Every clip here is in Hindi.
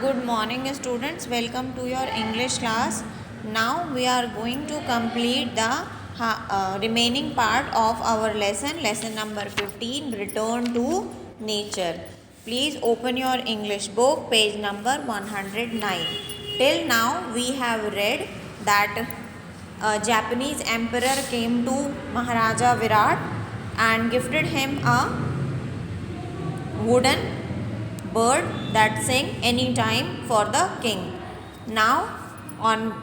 Good morning students, welcome to your English class. Now we are going to complete the remaining part of our lesson number 15, Return to Nature. Please open your English book, page number 109. Till now we have read that a Japanese emperor came to Maharaja Virat and gifted him a wooden bird that sing anytime for the king. Now on,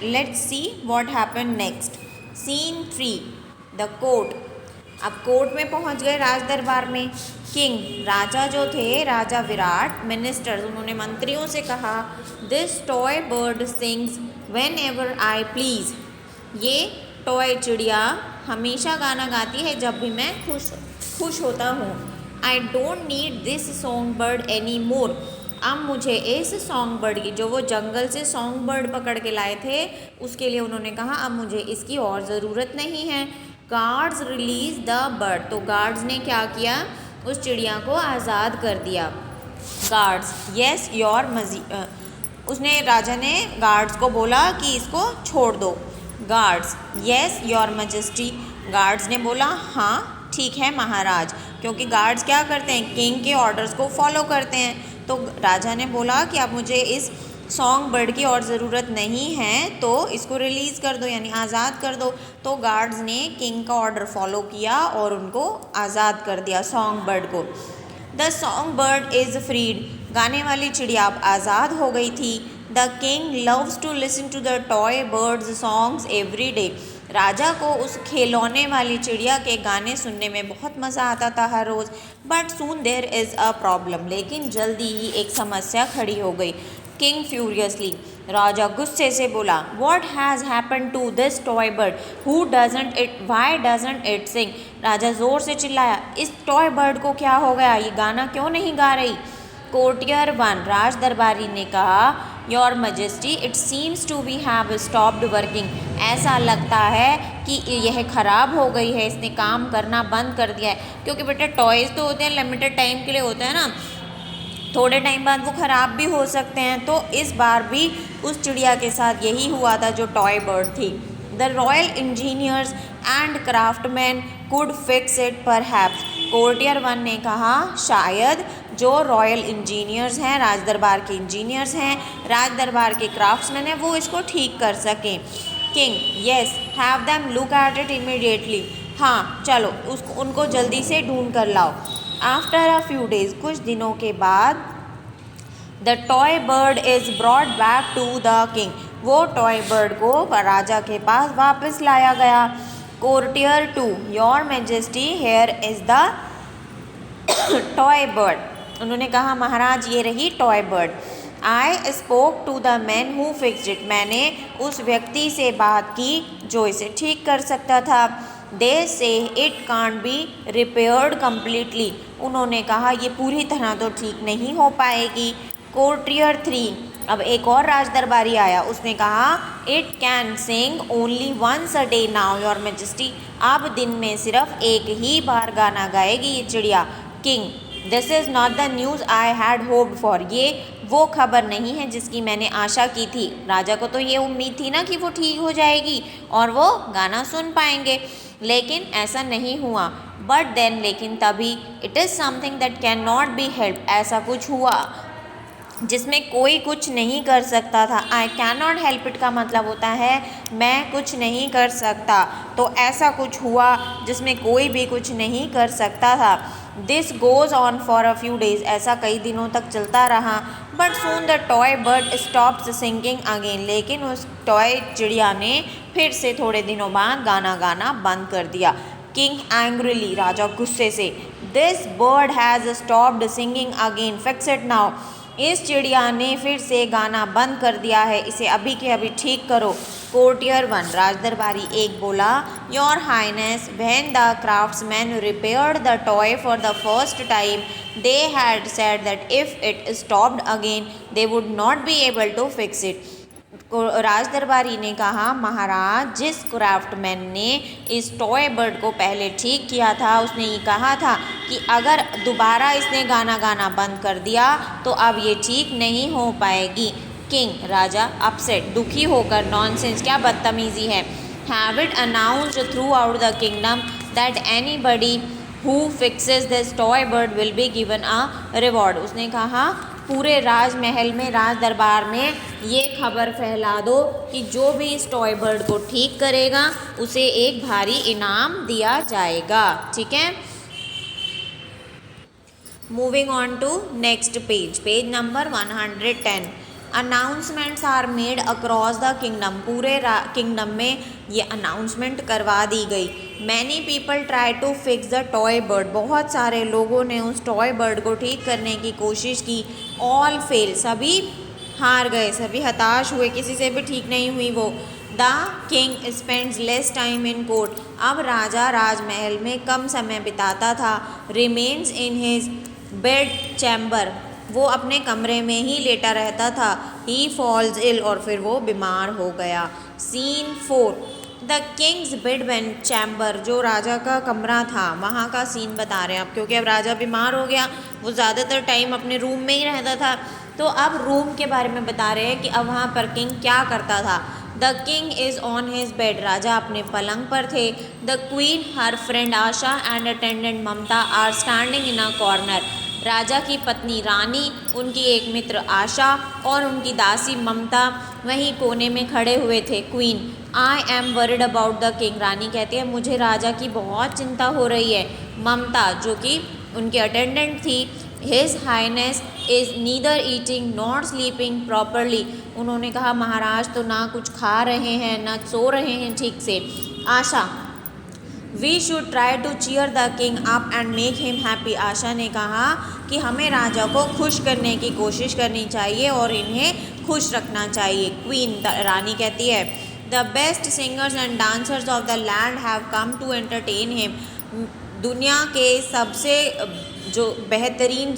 let's see what happened next. Scene 3, the court. अब कोर्ट में पहुंच गए, राज दरबार में. किंग, राजा जो थे, राजा विराट, मिनिस्टर्स, उन्होंने मंत्रियों से कहा, this toy bird sings when ever I please. ये टॉय चिड़िया हमेशा गाना गाती है जब भी मैं खुश होता हूँ. I don't need this song bird any more. अब मुझे इस सॉन्ग बर्ड की, जो वो जंगल से सॉन्ग बर्ड पकड़ के लाए थे, उसके लिए उन्होंने कहा अब मुझे इसकी और ज़रूरत नहीं है. Guards release the bird. तो गार्ड्स ने क्या किया, उस चिड़िया को आज़ाद कर दिया. गार्ड्स, येस योर उसने, राजा ने गार्ड्स को बोला कि इसको छोड़ दो. Guards, yes your majesty. Guards ने बोला हाँ ठीक है महाराज, क्योंकि गार्ड्स क्या करते हैं, किंग के ऑर्डर्स को फॉलो करते हैं. तो राजा ने बोला कि अब मुझे इस सॉन्ग बर्ड की और ज़रूरत नहीं है, तो इसको रिलीज़ कर दो, यानी आज़ाद कर दो. तो गार्ड्स ने किंग का ऑर्डर फॉलो किया और उनको आज़ाद कर दिया, सॉन्ग बर्ड को. The song bird is freed. गाने वाली चिड़िया अब आज़ाद हो गई थी. The king loves to listen to the toy bird's songs every day. राजा को उस खिलौने वाली चिड़िया के गाने सुनने में बहुत मज़ा आता था हर रोज़. But soon there is a problem. लेकिन जल्दी ही एक समस्या खड़ी हो गई. King furiously. राजा गुस्से से बोला, what has happen to this toy bird, who doesn't it, why doesn't it sing. राजा ज़ोर से चिल्लाया, इस टॉय बर्ड को क्या हो गया, ये गाना क्यों नहीं गा रही. कोर्टियर 1, राज दरबारी ने कहा, your majesty it seems to be have stopped working. ऐसा लगता है कि यह ख़राब हो गई है, इसने काम करना बंद कर दिया है. क्योंकि बेटा टॉयज़ तो होते हैं, लिमिटेड टाइम के लिए होते हैं ना, थोड़े टाइम बाद वो ख़राब भी हो सकते हैं. तो इस बार भी उस चिड़िया के साथ यही हुआ था जो टॉय बर्ड थी. The royal engineers and craftsman could fix it perhaps. Courtier 1 ने कहा, शायद जो रॉयल इंजीनियर्स हैं, राज दरबार के इंजीनियर्स हैं, राज दरबार के क्राफ्ट्समैन हैं, वो इसको ठीक कर सकें. King, yes have them look at it immediately. हाँ चलो उनको जल्दी से ढूंढ कर लाओ. आफ्टर अ फ्यू डेज, कुछ दिनों के बाद, the toy bird is brought back to the king. वो टॉय बर्ड को राजा के पास वापस लाया गया. Courtier 2, your majesty here is the toy bird. उन्होंने कहा, महाराज ये रही toy bird. I spoke to the man who fixed it. मैंने उस व्यक्ति से बात की जो इसे ठीक कर सकता था. दे से it can't be repaired completely. उन्होंने कहा ये पूरी तरह तो ठीक नहीं हो पाएगी. कोर्टियर 3, अब एक और राज दरबारी आया. उसने कहा, it can sing only once a day now your majesty. अब दिन में सिर्फ एक ही बार गाना गाएगी ये चिड़िया. King, this is not the news I had hoped for. ये वो खबर नहीं है जिसकी मैंने आशा की थी. राजा को तो ये उम्मीद थी ना कि वो ठीक हो जाएगी और वो गाना सुन पाएंगे, लेकिन ऐसा नहीं हुआ. बट देन, लेकिन तभी, it is something that can not be help. ऐसा कुछ हुआ जिसमें कोई कुछ नहीं कर सकता था. आई कैन नॉट हेल्प इट का मतलब होता है मैं कुछ नहीं कर सकता. तो ऐसा कुछ हुआ जिसमें कोई भी कुछ नहीं कर सकता था. This goes on for a few days. ऐसा कई दिनों तक चलता रहा. But soon the toy bird stopped singing again. लेकिन उस टॉय चिड़िया ने फिर से थोड़े दिनों बाद गाना गाना बंद कर दिया. King angrily. राजा गुस्से से, this bird has stopped singing again, fix it now. इस चिड़िया ने फिर से गाना बंद कर दिया है, इसे अभी के अभी ठीक करो. कोर्टियर 1, राज दरबारी 1 बोला, your highness when the craftsman repaired the toy for the first time they had said that if it stopped again they would not be able to fix it. राज दरबारी ने कहा, महाराज, जिस क्राफ्टमैन ने इस टॉय बर्ड को पहले ठीक किया था उसने ये कहा था कि अगर दोबारा इसने गाना गाना बंद कर दिया तो अब ये ठीक नहीं हो पाएगी। किंग, राजा अपसेट, दुखी होकर, नॉनसेंस, क्या बदतमीजी है। Have it announced through out the kingdom that anybody who fixes this toy bird will be given a reward. उसने कहा पूरे राजमहल में, राज दरबार में ये खबर फैला दो कि जो भी इस टॉय बर्ड को ठीक करेगा उसे एक भारी इनाम दिया जाएगा। ठीक है, moving on to next page, page number 110। Announcements are made across the kingdom, पूरे किंगडम में ये अनाउंसमेंट करवा दी गई। Many people try to fix the toy bird, बहुत सारे लोगों ने उस टॉय बर्ड को ठीक करने की कोशिश की। ऑल फेल, सभी हार गए, सभी हताश हुए, किसी से भी ठीक नहीं हुई वो। The king spends less time in court, अब राजा राजमहल में कम समय बिताता था। Remains in his bed chamber, वो अपने कमरे में ही लेटा रहता था। ही फॉल्स इल, और फिर वो बीमार हो गया। Scene 4, the king's bed and chamber, जो राजा का कमरा था वहाँ का सीन बता रहे हैं अब, क्योंकि अब राजा बीमार हो गया, वो ज़्यादातर टाइम अपने रूम में ही रहता था, तो अब रूम के बारे में बता रहे हैं कि अब वहाँ पर किंग क्या करता था। The king is on his bed, राजा अपने पलंग पर थे। The queen, her friend Asha and attendant Mamta are standing in a corner, राजा की पत्नी रानी, उनकी एक मित्र आशा और उनकी दासी ममता वहीं कोने में खड़े हुए थे। Queen, I am worried about the king, रानी कहती है मुझे राजा की बहुत चिंता हो रही है। ममता, जो कि उनकी अटेंडेंट थी, his highness is neither eating not sleeping properly, उन्होंने कहा महाराज तो ना कुछ खा रहे हैं ना सो रहे हैं ठीक से। Asha, we should try to cheer the king up and make him happy, Asha ने कहा कि हमें राजा को खुश करने की कोशिश करनी चाहिए और इन्हें खुश रखना चाहिए। क्वीन, रानी कहती है the best singers and dancers of the land have come to entertain him, दुनिया के सबसे जो बेहतरीन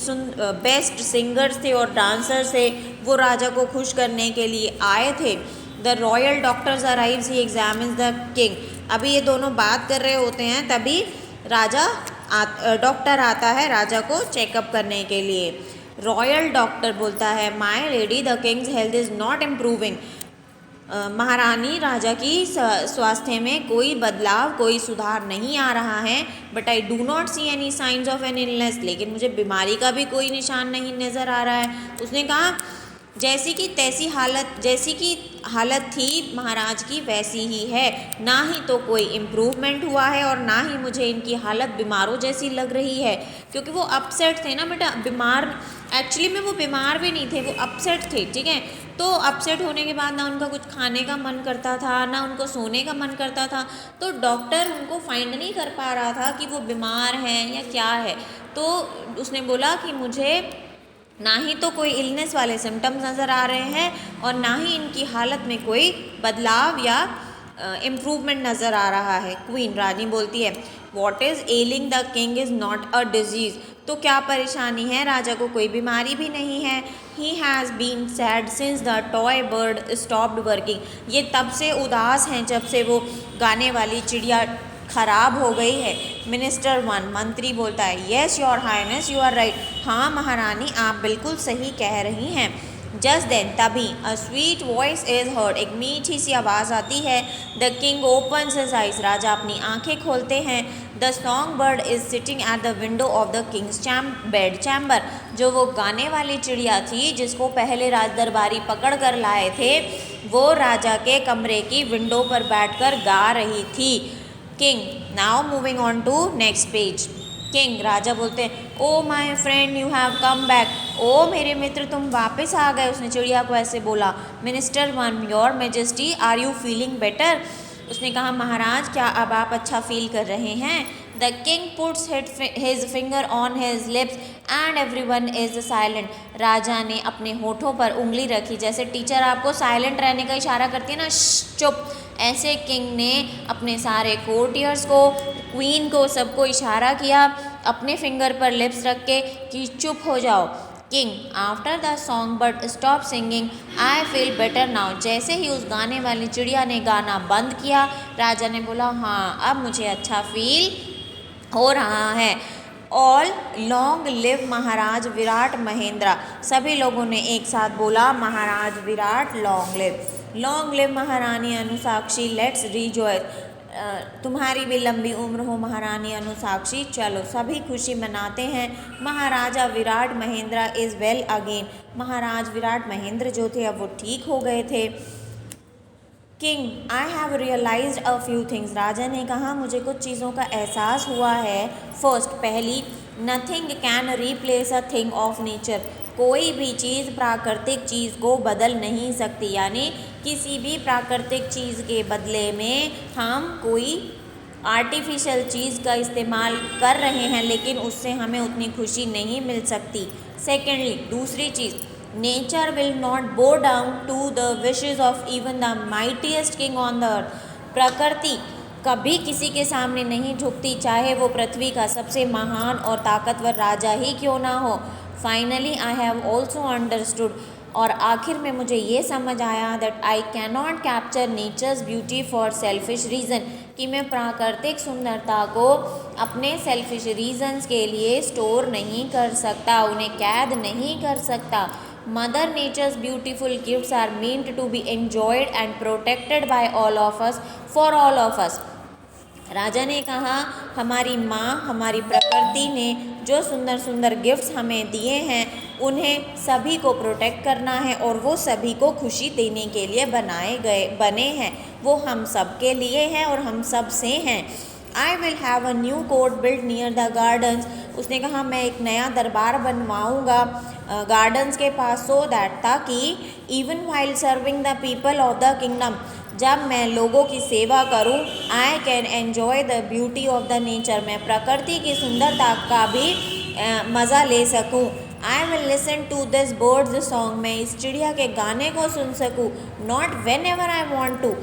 बेस्ट सिंगर्स थे और डांसर्स थे वो राजा को खुश करने के लिए आए थे। The royal doctors arrives, he examines the king, अभी ये दोनों बात कर रहे होते हैं तभी राजा डॉक्टर आता है राजा को चेकअप करने के लिए। रॉयल डॉक्टर बोलता है my lady the Kings health is not improving, महारानी राजा की स्वास्थ्य में कोई बदलाव, कोई सुधार नहीं आ रहा है। But I do not see any science of an illness, लेकिन मुझे बीमारी का भी कोई निशान नहीं नज़र आ रहा है। उसने कहा जैसी की तैसी हालत, जैसी की हालत थी महाराज की वैसी ही है, ना ही तो कोई इम्प्रूवमेंट हुआ है और ना ही मुझे इनकी हालत बीमारों जैसी लग रही है। क्योंकि वो अपसेट थे ना बेटा, बीमार एक्चुअली में वो बीमार भी नहीं थे, वो अपसेट थे। ठीक है, तो अपसेट होने के बाद ना उनका कुछ खाने का मन करता था ना उनको सोने का मन करता था, तो डॉक्टर उनको फाइंड नहीं कर पा रहा था कि वो बीमार हैं या क्या है। तो उसने बोला कि मुझे ना ही तो कोई इलनेस वाले सिम्टम्स नज़र आ रहे हैं और ना ही इनकी हालत में कोई बदलाव या इम्प्रूवमेंट नज़र आ रहा है। क्वीन, रानी बोलती है what is ailing the king is not a disease, तो क्या परेशानी है, राजा को कोई बीमारी भी नहीं है। He has been sad since the toy bird stopped working, ये तब से उदास हैं जब से वो गाने वाली चिड़िया खराब हो गई है। मिनिस्टर 1, मंत्री बोलता है yes your highness you are right, हाँ महारानी आप बिल्कुल सही कह रही हैं। जस्ट देन, तभी a sweet voice is heard, एक मीठी सी आवाज़ आती है। The king opens his eyes, राजा अपनी आंखें खोलते हैं। The song bird is sitting at the window of the king's bed chamber, जो वो गाने वाली चिड़िया थी जिसको पहले राज दरबारी पकड़ कर लाए थे, वो राजा के कमरे की विंडो पर बैठकर गा रही थी। King, now moving on to next page. King, राजा बोलते हैं oh my friend you have come back, ओ मेरे मित्र तुम वापस आ गए, उसने चिड़िया को ऐसे बोला। Minister 1, your majesty are you feeling better, उसने कहा महाराज क्या अब आप अच्छा फील कर रहे हैं। The king puts his finger on his lips and everyone is silent, राजा ने अपने होठों पर उंगली रखी, जैसे टीचर आपको साइलेंट रहने का इशारा करती है ना, चुप, ऐसे किंग ने अपने सारे कोर्टियर्स को, क्वीन को, सबको इशारा किया अपने फिंगर पर लिप्स रख के कि चुप हो जाओ। King, after the songbird stopped singing, I feel better now. जैसे ही उस गाने वाली चिड़िया ने गाना बंद किया, राजा ने बोला हाँ अब मुझे अच्छा फील हो रहा है। All long live Maharaj Virat Mahendra, सभी लोगों ने एक साथ बोला Maharaj Virat long live. Long live Maharani Anusakshi, let's rejoice, तुम्हारी भी लंबी उम्र हो महारानी अनुसाक्षी, चलो सभी खुशी मनाते हैं। Maharaja Virat Mahendra is well again, Maharaj Virat Mahendra जो थे अब वो ठीक हो गए थे। King, I have realised a few things, राजा ने कहा मुझे कुछ चीज़ों का एहसास हुआ है। फर्स्ट, पहली, nothing can replace a thing of nature, कोई भी चीज़ प्राकृतिक चीज़ को बदल नहीं सकती, यानी किसी भी प्राकृतिक चीज़ के बदले में हम कोई आर्टिफिशियल चीज़ का इस्तेमाल कर रहे हैं लेकिन उससे हमें उतनी खुशी नहीं मिल सकती। सेकेंडली, दूसरी चीज़, nature will not bow down to the wishes of even the mightiest king on the earth, प्रकृति कभी किसी के सामने नहीं झुकती, चाहे वो पृथ्वी का सबसे महान और ताकतवर राजा ही क्यों ना हो। Finally I have also understood, और आखिर में मुझे ये समझ आया that I can not capture nature's beauty for selfish reason, कि मैं प्राकृतिक सुंदरता को अपने सेल्फिश रीजन्स के लिए स्टोर नहीं कर सकता, उन्हें कैद नहीं कर सकता। Mother nature's beautiful gifts are meant to be enjoyed and protected by all of us, for all of us. राजा ने कहा हमारी माँ, हमारी प्रकृति ने जो सुंदर सुंदर गिफ्ट्स हमें दिए हैं उन्हें सभी को प्रोटेक्ट करना है और वो सभी को खुशी देने के लिए बने हैं, वो हम सब के लिए हैं और हम सब से हैं। I will have a new court build near the gardens, उसने कहा मैं एक नया दरबार बनवाऊँगा गार्डन्स के पास, सो दैट, ताकि even while serving the people of the kingdom, जब मैं लोगों की सेवा करूं, I can enjoy the beauty of the nature, मैं प्रकृति की सुंदरता का भी मज़ा ले सकूं। I will listen to this bird's song, मैं इस चिड़िया के गाने को सुन सकूं। Not whenever I want to,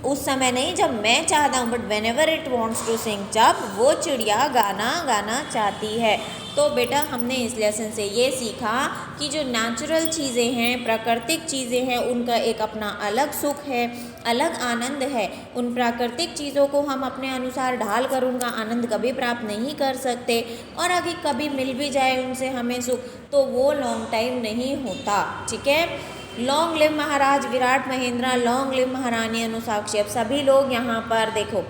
उस समय नहीं जब मैं चाहता हूँ, but whenever it wants to sing, जब वो चिड़िया गाना गाना चाहती है। तो बेटा हमने इस लेसन से ये सीखा कि जो नेचुरल चीज़ें हैं, प्राकृतिक चीज़ें हैं, उनका एक अपना अलग सुख है, अलग आनंद है। उन प्राकृतिक चीज़ों को हम अपने अनुसार ढाल कर उनका आनंद कभी प्राप्त नहीं कर सकते, और अगर कभी मिल भी जाए उनसे हमें सुख तो वो लॉन्ग टाइम नहीं होता। ठीक है, long live Maharaj Virat Mahendra, long live Maharani अनुसाक्षी। अब सभी लोग यहाँ पर देखो,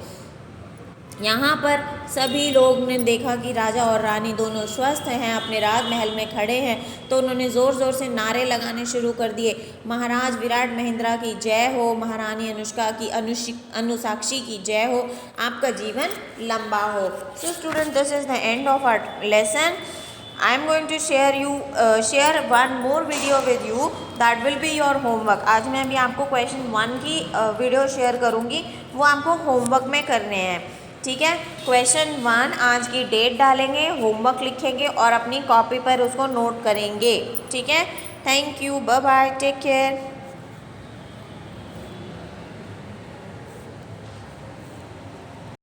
यहाँ पर सभी लोग ने देखा कि राजा और रानी दोनों स्वस्थ हैं, अपने राजमहल में खड़े हैं, तो उन्होंने ज़ोर ज़ोर से नारे लगाने शुरू कर दिए, महाराज विराट महेंद्र की जय हो, महारानी अनुष्का की अनुसाक्षी की जय हो, आपका जीवन लंबा हो। So student, this is the end of our lesson. I am going to share one more video with you, that will be your homework। आज मैं अभी आपको क्वेश्चन 1 की वीडियो शेयर करूँगी, वो आपको होमवर्क में करने हैं। ठीक है, क्वेश्चन 1 आज की डेट डालेंगे, होमवर्क लिखेंगे और अपनी कॉपी पर उसको नोट करेंगे। ठीक है, thank you, bye bye, take care.